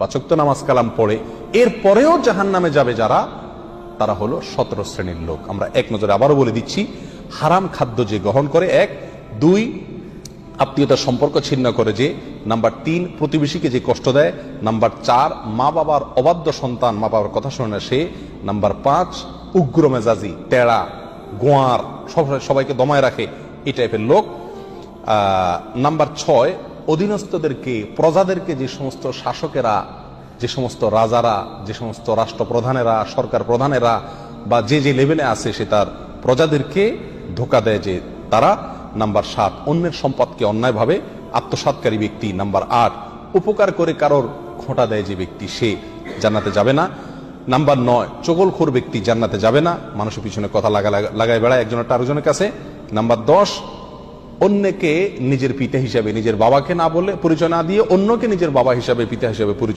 5 ওয়াক্ত নামাজ কালাম পড়ে এরপরেও জাহান্নামে যাবে যারা, তারা হলো 17 শ্রেণীর লোক। আমরা এক নজরে আবারও বলে দিচ্ছি, হারাম খাদ্য যে গ্রহণ করে, 1, 2 আত্মীয়তার সম্পর্ক ছিন্ন করে যে, নাম্বার 3 প্রতিবেশীকে যে কষ্ট দেয়, নাম্বার 4 মা বাবার অবাধ্য সন্তান, মা বাবার কথা শোনে না সে, নাম্বার 5 উগ্র মেজাজি, তেড়া, গোয়ার, সবাইকে দমায় রাখে, এই টাইপের লোক। নাম্বার 6 অধীনস্থদেরকে, প্রজাদেরকে, যে সমস্ত শাসকেরা, যে সমস্ত রাজারা, যে সমস্ত রাষ্ট্রপ্রধানেরা, সরকার প্রধানেরা বা যে যে লেভেলে আছে সে তার প্রজাদেরকে ধোঁকা দেয় যে তারা। নাম্বার 7 অন্যের সম্পদকে অন্যায়ভাবে আত্মসাৎকারী ব্যক্তি। নাম্বার 8 উপকার করে কারোর খোঁটা দেয় যে ব্যক্তি, সে জান্নাতে যাবে না। নাম্বার 9 চগলখোর ব্যক্তি জান্নাতে যাবে না, মানুষের পিছনে কথা লাগায় বেড়ায় একজনের আরেকজনের কাছে। নাম্বার 10 অন্যকে নিজের পিতা হিসাবে, নিজের বাবাকে না বলে পরিচয় না দিয়ে অন্যকে নিজের বাবা হিসাবে, পিতা হিসাবে পরিচয়